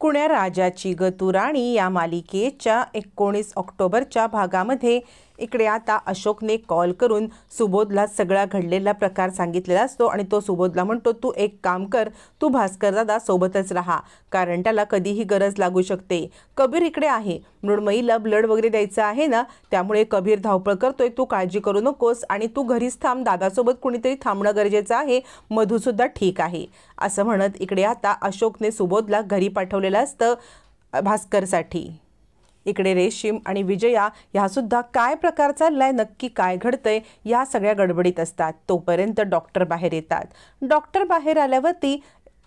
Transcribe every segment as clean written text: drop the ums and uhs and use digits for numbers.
कुण्या राजाची ग तू राणी या मालिकेच्या 19 ऑक्टोबरच्या भागामध्ये इकडे आता अशोकने कॉल करून सुबोधला सगळा घडलेला प्रकार सांगितलेला असतो आणि तो सुबोधला म्हणतो, तू एक काम कर, तू भास्कर दादा सोबतच राहा, कारण त्याला कधीही गरज लागू शकते. कबीर इकडे आहे, मृण्मयीला ब्लड वगैरे द्यायचं आहे ना, त्यामुळे कबीर धावपळ करतोय, तू काळजी करू नकोस आणि तू घरीच थांब, दादासोबत कुणीतरी थांबणं गरजेचं आहे, मधुसुद्धा ठीक आहे असं म्हणत इकडे आता अशोकने सुबोधला घरी पाठवलेलं असतं भास्करसाठी. इकडे रेशीम आणि विजया ह्यासुद्धा काय प्रकार चाललाय, नक्की काय घडतंय या सगळ्या गडबडीत असतात. तोपर्यंत डॉक्टर बाहेर येतात. डॉक्टर बाहेर आल्यावरती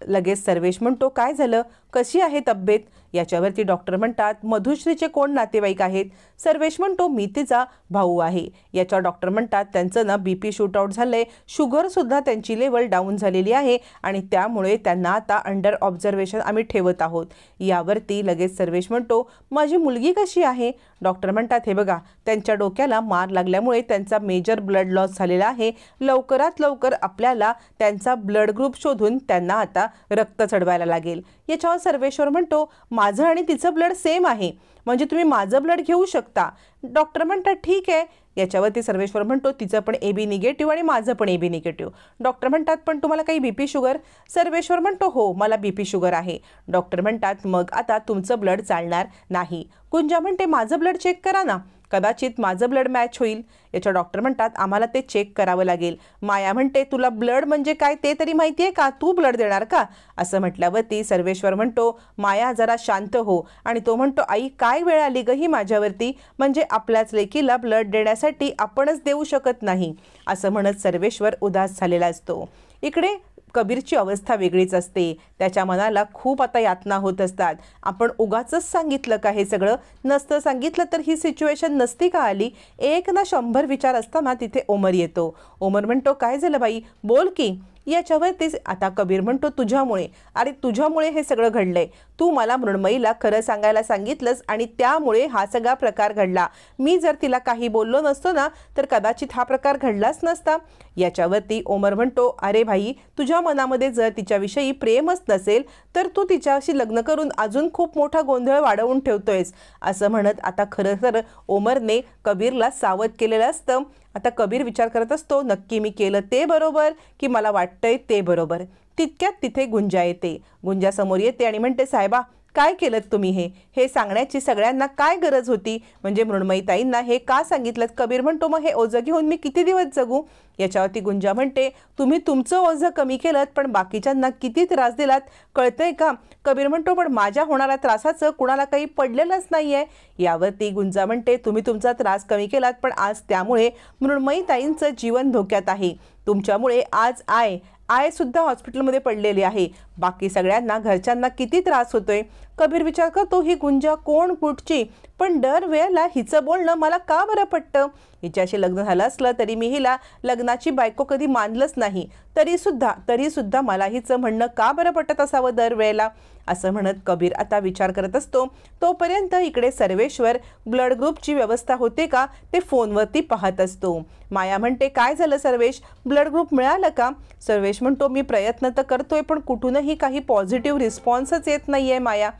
लगेच सर्वेश म्हणतो, काय झालं, कशी आहे तब्येत. याच्यावरती डॉक्टर म्हणतात, मधुश्रीचे कोण नातेवाईक आहेत. सर्वेश म्हणतो, मी तिचा भाऊ आहे. याच्या डॉक्टर म्हणतात, त्यांचं ना BP शूटआउट झालंय, शुगरसुद्धा त्यांची लेवल डाऊन झालेली आहे आणि त्यामुळे त्यांना आता अंडर ऑब्झर्वेशन आम्ही ठेवत आहोत. यावरती लगेच सर्वेश म्हणतो, माझी मुलगी कशी आहे. डॉक्टर म्हणतात, हे बघा, त्यांच्या डोक्याला मार लागल्यामुळे त्यांचा मेजर ब्लड लॉस झालेला आहे, लवकरात लवकर आपल्याला त्यांचा ब्लड ग्रुप शोधून त्यांना आता रक्त चढवायला लागेल. याच्यावर सर्वेश्वर म्हणतो, माझं आणि तिचं ब्लड सेम आहे, म्हणजे तुम्ही माझं ब्लड घेऊ शकता. डॉक्टर म्हणतात, ठीक आहे. याच्यावरती सर्वेश्वर म्हणतो, तिचं पण AB निगेटिव्ह आणि माझं पण AB निगेटिव्ह. डॉक्टर म्हणतात, पण तुम्हाला काही BP शुगर. सर्वेश्वर म्हणतो, हो मला BP शुगर आहे. डॉक्टर म्हणतात, मग आता तुमचं ब्लड चालणार नाही. गुंजा म्हणते, माझं ब्लड चेक करा ना, कदाचित माझं ब्लड मॅच होईल. याच्या डॉक्टर म्हणतात, आम्हाला ते चेक करावं लागेल. माया म्हणते, तुला ब्लड म्हणजे काय ते तरी माहिती आहे का, तू ब्लड देणार का. असं म्हटल्यावरती सर्वेश्वर म्हणतो, माया जरा शांत हो. आणि तो म्हणतो, आई काय वेळ आली ग ही माझ्यावरती, म्हणजे आपल्याच लेकीला ब्लड देण्यासाठी आपणच देऊ शकत नाही. असं म्हणत सर्वेश्वर उदास झालेला असतो. इकडे कबीरची अवस्था वेगळीच असते, त्याच्या मनाला खूप आता यातना होत असतात. आपण उगाचच सांगितलं का हे सगळं, नसतं सांगितलं तर ही सिच्युएशन नसती का आली. 1 ना 100 विचार असताना तिथे ओमर येतो. ओमर म्हणतो, काय झालं बाई, बोल की. याच्यावर तेच आता कबीर म्हणतो, तुझ्यामुळे, अरे तुझ्यामुळे हे सगळं घडलंय. तू मला मृण्मयीला खरं सांगायला सांगितलंस आणि त्यामुळे हा सगळा प्रकार घडला. मी जर तिला काही बोललो नसतो ना तर कदाचित हा प्रकार घडलाच नसता. याच्यावरती ओमर म्हणतो, अरे भाई, तुझ्या मनामध्ये जर तिच्याविषयी प्रेमच नसेल तर तू तिच्याशी लग्न करून अजून खूप मोठा गोंधळ वाढवून ठेवतोयस. असं म्हणत आता खरं तर ओमरने कबीरला सावध केलेलं असतं. आता कबीर विचार करत असतो, नक्की मी केलं ते बरोबर की मला वाटतंय ते बरोबर. तितक्यात तिथे गुंजा येते. गुंजा समोर येते आणि म्हणते, साहेबा काय केलं तुम्ही, हे सांगण्याची सगळ्यांना काय गरज होती, म्हणजे मृण्मयीताईंना हे का सांगितलं. कबीर म्हणतो, मग हे ओझं घेऊन मी किती दिवस जगू. याच्यावरती गुंजा म्हणते, तुम्ही तुमचं ओझं कमी केलं पण बाकीच्यांना किती त्रास दिलात कळतंय का. कबीर म्हणतो, पण माझ्या होणाऱ्या त्रासाचं कुणाला काही पडलेलंच नाही आहे. यावरती गुंजा म्हणते, तुम्ही तुमचा त्रास कमी केलात पण आज त्यामुळे मृण्मयीताईंचं जीवन धोक्यात आहे. तुमच्यामुळे आज आय सुद्धा हॉस्पिटलमध्ये पडलेली आहे. बाकी सगळ्यांना घरच्यांना किती त्रास होतोय. कबीर विचार करतो, ही गुंजा कोण कुठची, पण दर वेळेला हिचं बोलणं मला का बरं पटतं. हिच्याशी लग्न झालं असलं तरी मी हिला लग्नाची बायको कधी मानलंच नाही, तरीसुद्धा मला हिचं म्हणणं का बरं पटत असावं दरवेळेला. असं म्हणत कबीर आता विचार करत असतो. तोपर्यंत इकडे सर्वेश्वर ब्लड ग्रुपची व्यवस्था होते का ते फोनवरती पाहत असतो. माया म्हणते, काय झालं सर्वेश, ब्लड ग्रुप मिळालं का. सर्वेश म्हणतो, मी प्रयत्न तर करतोय पण कुठूनही काही पॉझिटिव्ह रिस्पॉन्सच येत नाहीये माया.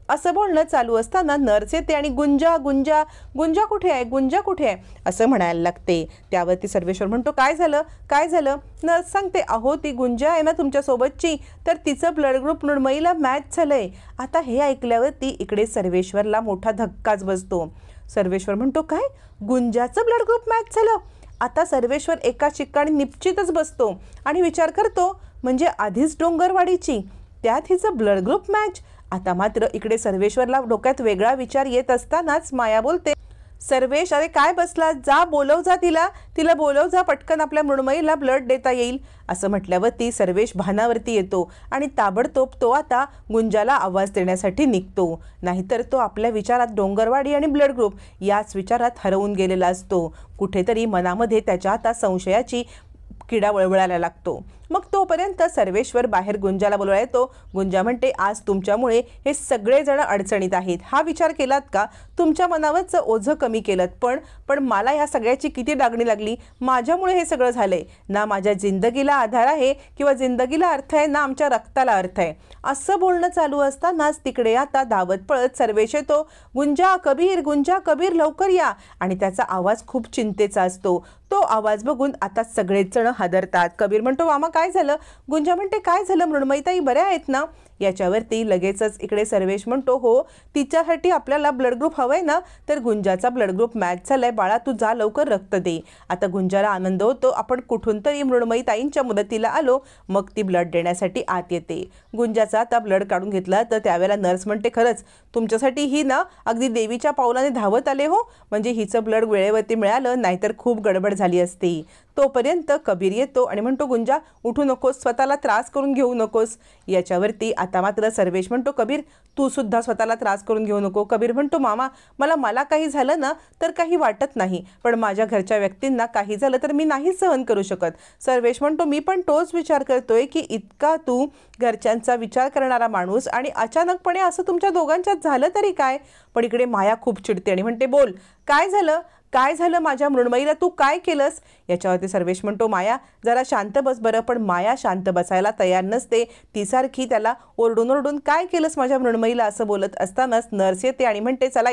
असं बोलणं चालू असताना नर्स येते आणि गुंजा गुंजा गुंजा कुठे आहे, गुंजा कुठे आहे असं म्हणायला लागते. त्यावरती सर्वेश्वर म्हणतो, काय झालं. नर्स सांगते, अहो ती गुंजा आहे ना तुमच्यासोबतची, तर तिचं ब्लड ग्रुप मृण्मयीला मॅच झालंय. आता हे ऐकल्यावरती इकडे सर्वेश्वरला मोठा धक्काच बसतो. सर्वेश्वर म्हणतो, काय, गुंजाचं ब्लड ग्रुप मॅच झालं. आता सर्वेश्वर एका ठिकाणी निश्चितच बसतो आणि विचार करतो, म्हणजे आधीच डोंगरवाडीची, त्यात हिचं ब्लड ग्रुप मॅच. आता मात्र इकडे सर्वेश्वरला डोक्यात वेगळा विचार येत असतानाच माया बोलते, सर्वेश अरे काय बसला, जा बोलव जा तिला बोलव जा, पटकन आपल्या मृण्मयीला ब्लड देता येईल. असं म्हटल्यावरती सर्वेश भानावरती येतो आणि ताबडतोब तो आता गुंजाला आवाज देण्यासाठी निघतो. नाहीतर तो आपल्या विचारात डोंगरवाडी आणि ब्लड ग्रुप याच विचारात हरवून गेलेला असतो. कुठेतरी मनामध्ये त्याच्या आता संशयाची किडा वळवळायला लागतो. मग तोपर्यंत सर्वेश्वर बाहेर गुंजाला बोलवायला येतो. गुंजा म्हणते, आज तुमच्यामुळे हे सगळेजण अडचणीत आहेत. हा विचार केलात का? तुमच्या मनावरचं ओझं कमी केलं. पण मला ह्या सगळ्याची किती डागणी लागली. माझ्यामुळे हे सगळं झालंय. ना माझ्या जिंदगीला आधार आहे किंवा जिंदगीला अर्थ आहे, ना आमच्या रक्ताला अर्थ आहे. असं बोलणं चालू असतानाच तिकडे आता धावत पळत सर्वेश येतो. गुंजा कबीर लवकर या. आणि त्याचा आवाज खूप चिंतेचा असतो. तो आवाज बघून आता सगळेच जण हादरतात. कबीर म्हणतो, मामा काय झालं? गुंजा म्हणते, काय झालं? मृण्मयीताई बऱ्या आहेत ना? याच्यावरती लगेचच इकडे सर्वेश म्हणतो, हो, तिच्यासाठी आपल्याला ब्लड ग्रुप हवंय ना? तर गुंजाचा ब्लड ग्रुप मॅच झालाय बाळा, तू जा लवकर रक्त दे. आता गुंजाला आनंद होतो, आपण कुठून तरी मृण्मयीताईंच्या मदतीला आलो. मग ती ब्लड देण्यासाठी आत येते. गुंजाचा आता ब्लड काढून घेतला तर त्यावेळेला नर्स म्हणते, खरंच तुमच्यासाठी ही ना अगदी देवीच्या पावलाने धावत आले हो. म्हणजे हिचं ब्लड वेळेवरती मिळालं, नाहीतर खूप गडबड झाली असती. तोपर्यंत कबीर येतो आणि म्हणतो, गुंजा उठू नकोस, स्वतःला त्रास करून घेऊ नकोस. याच्यावरती आता मात्र सर्वेश म्हणतो, कबीर तू सुद्धा स्वतःला त्रास करून घेऊ नको. कबीर म्हणतो, मामा मला काही झालं ना तर काही वाटत नाही, पण माझ्या घरच्या व्यक्तींना काही झालं तर मी नाही सहन करू शकत. सर्वेश म्हणतो, मी पण तोच विचार करतोय की इतका तू घरच्यांचा विचार करणारा माणूस आणि अचानकपणे असं तुमच्या दोघांच्यात झालं तरी काय? पण इकडे माया खूप चिडते आणि म्हणते, बोल काय झालं माझ्या मृण्मयीला, तू काय केलंस? याच्यावरती सर्वेश म्हणतो, माया जरा शांत बस बरं. पण माया शांत बसायला तयार नसते. ती सारखी त्याला ओरडून काय केलंस माझ्या मृण्मयीला असं बोलत असतानाच नर्स येते आणि म्हणते, चला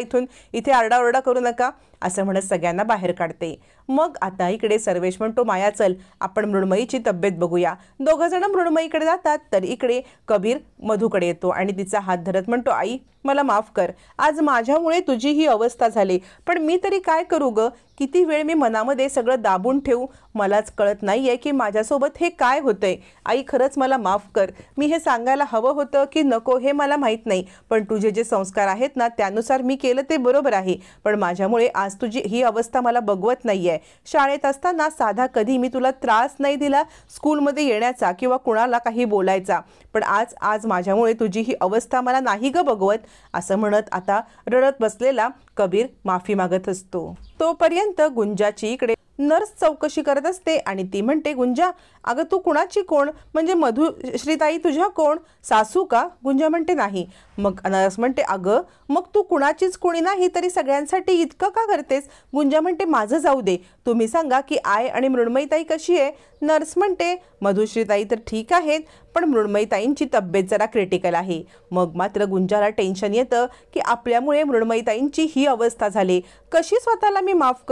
इथे आरडाओरडा करू नका असं म्हणत सगळ्यांना बाहेर काढते. मग आता इकडे सर्वेश म्हणतो, माया चल आपण मृण्मयीची तब्येत बघूया. दोघं जण मृण्मयीकडे जातात तर इकडे कबीर मधूकडे येतो आणि तिचा हात धरत म्हणतो, आई मला माफ कर, आज माझ्यामुळे तुझी ही अवस्था झाली. पण मी तरी काय करू ग? किती वेळ मी मनामध्ये सगळं दाबून ठेवू? मलाच कळत नाहीये की माझ्यासोबत हे काय होतंय. आई खरंच मला माफ कर. मी हे सांगायला हवं होतं की नको हे मला माहीत नाही, पण तुझे जे संस्कार आहेत ना त्यानुसार मी केलं ते बरोबर आहे. पण माझ्यामुळे आज तुझी ही अवस्था मला बघवत नाहीये. शाळेत असताना साधा कधी मी तुला त्रास नाही दिला स्कूलमध्ये येण्याचा किंवा कुणाला काही बोलायचा, पण आज माझ्यामुळे तुझी ही अवस्था मला नाही ग बघवत असं म्हणत आता रडत बसलेला कबीर माफी मागत असतो. तोपर्यंत गुंजाची इकडे नर्स चौकशी करत असते आणि ती म्हणते, गुंजा अगं तू कुणाची कोण? म्हणजे मधुश्रीताई तुझ्या कोण? सासू का? गुंजा म्हणते, नाही. मग नर्स म्हणते, अगं मग तू कुणाचीच कोणी नाही तरी सगळ्यांसाठी इतकं का करतेस? गुंजा म्हणते, माझं जाऊ दे, तुम्ही सांगा की आय आणि मृण्मयीताई कशी आहे? नर्स म्हणते, मधुश्रीताई तर ठीक आहेत, पण मृण्मयीताईंची तब्येत जरा क्रिटिकल आहे. मग मात्र गुंजाला टेन्शन येतं की आपल्यामुळे मृण्मयीताईंची ही अवस्था झाली. कशी स्वतःला मी माफ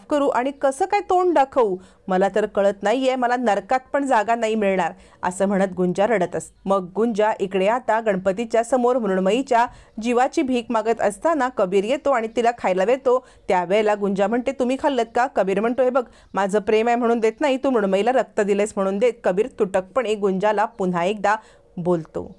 करू आणि कसं काय तोंड दाखवू? मला तर कळत नाहीये, मला नरकात पण जागा नाही मिळणार असं म्हणत गुंजा रडत असते. मग गुंजा इकडे आता गणपतीच्या समोर मृण्मयीच्या जीवाची भीक मागत असताना कबीर येतो आणि तिला खायला देतो. त्यावेळेला गुंजा म्हणते, तुम्ही खाल्लत का? कबीर म्हणतो, हे बघ माझं प्रेम आहे म्हणून देत नाही, तू मृण्मयीला रक्त दिलेस म्हणून देत. कबीर तुटकपणे गुंजाला पुन्हा एकदा बोलतो.